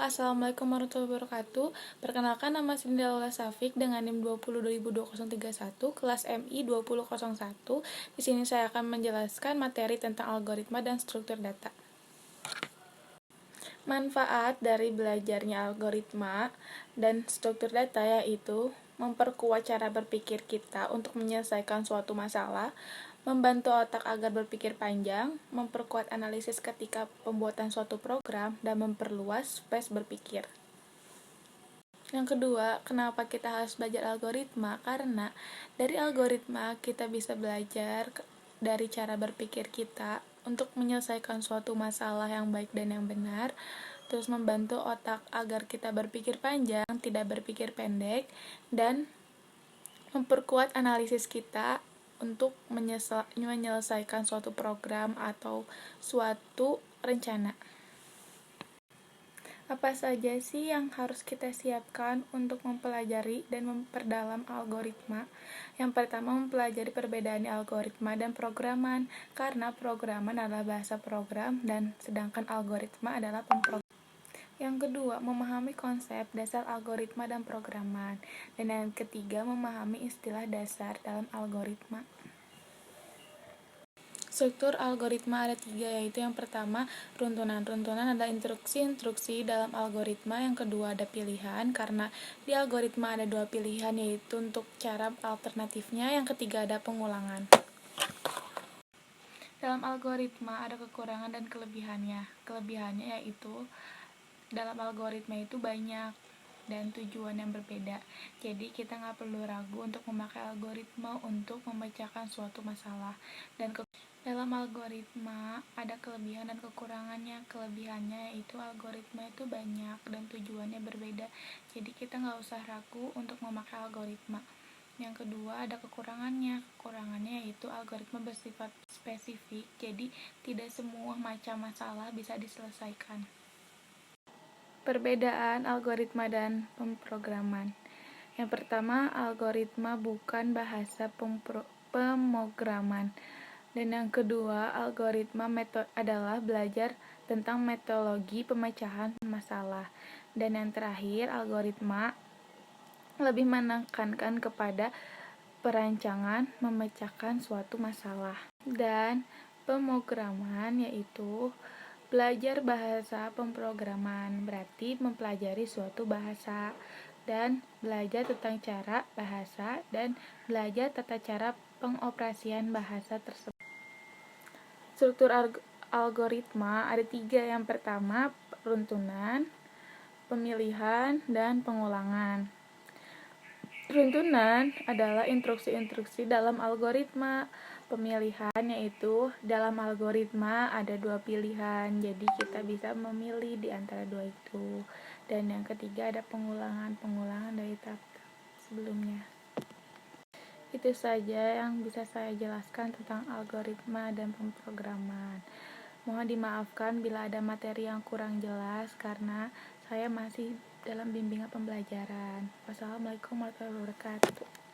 Assalamualaikum warahmatullahi wabarakatuh. Perkenalkan, nama Cindy Laura Safik dengan NIM 20202031 kelas MI 2001. Di sini saya akan menjelaskan materi tentang algoritma dan struktur data. Manfaat dari belajarnya algoritma dan struktur data yaitu memperkuat cara berpikir kita untuk menyelesaikan suatu masalah, membantu otak agar berpikir panjang, memperkuat analisis ketika pembuatan suatu program, dan memperluas space berpikir. Yang kedua, kenapa kita harus belajar algoritma? Karena dari algoritma kita bisa belajar dari cara berpikir kita untuk menyelesaikan suatu masalah yang baik dan yang benar, terus membantu otak agar kita berpikir panjang, tidak berpikir pendek, dan memperkuat analisis kita untuk menyelesaikan suatu program atau suatu rencana. Apa saja sih yang harus kita siapkan untuk mempelajari dan memperdalam algoritma? Yang pertama, mempelajari perbedaan algoritma dan programan, karena programan adalah bahasa program dan sedangkan algoritma adalah pemrograman. Yang kedua, memahami konsep dasar algoritma dan programan. Dan yang ketiga, memahami istilah dasar dalam algoritma. Struktur algoritma ada 3, yaitu yang pertama, runtunan. Runtunan adalah instruksi-instruksi dalam algoritma. Yang kedua, ada pilihan, karena di algoritma ada 2 pilihan, yaitu untuk cara alternatifnya. Yang ketiga, ada pengulangan. Dalam algoritma ada kekurangan dan kelebihannya. Kelebihannya yaitu dalam algoritma itu banyak dan tujuan yang berbeda. Jadi kita nggak perlu ragu untuk memakai algoritma untuk memecahkan suatu masalah. Dan dalam algoritma ada kelebihan dan kekurangannya. Kelebihannya yaitu algoritma itu banyak dan tujuannya berbeda. Jadi kita nggak usah ragu untuk memakai algoritma. Yang kedua, ada kekurangannya. Kekurangannya yaitu algoritma bersifat spesifik. Jadi tidak semua macam masalah bisa diselesaikan. Perbedaan algoritma dan pemrograman. Yang pertama, algoritma bukan bahasa pemrograman. Dan yang kedua, algoritma adalah belajar tentang metodologi pemecahan masalah. Dan yang terakhir, algoritma lebih menekankan kepada perancangan memecahkan suatu masalah. Dan pemrograman yaitu belajar bahasa pemrograman, berarti mempelajari suatu bahasa dan belajar tentang cara bahasa dan belajar tata cara pengoperasian bahasa tersebut. Struktur algoritma ada 3. Yang pertama, runtunan, pemilihan, dan pengulangan. Runtunan adalah instruksi-instruksi dalam algoritma. Pemilihan yaitu dalam algoritma ada 2 pilihan, jadi kita bisa memilih di antara 2 itu. Dan yang ketiga ada pengulangan dari tahap sebelumnya. Itu saja yang bisa saya jelaskan tentang algoritma dan pemrograman. Mohon dimaafkan bila ada materi yang kurang jelas karena saya masih dalam bimbingan pembelajaran. Wassalamualaikum warahmatullahi wabarakatuh.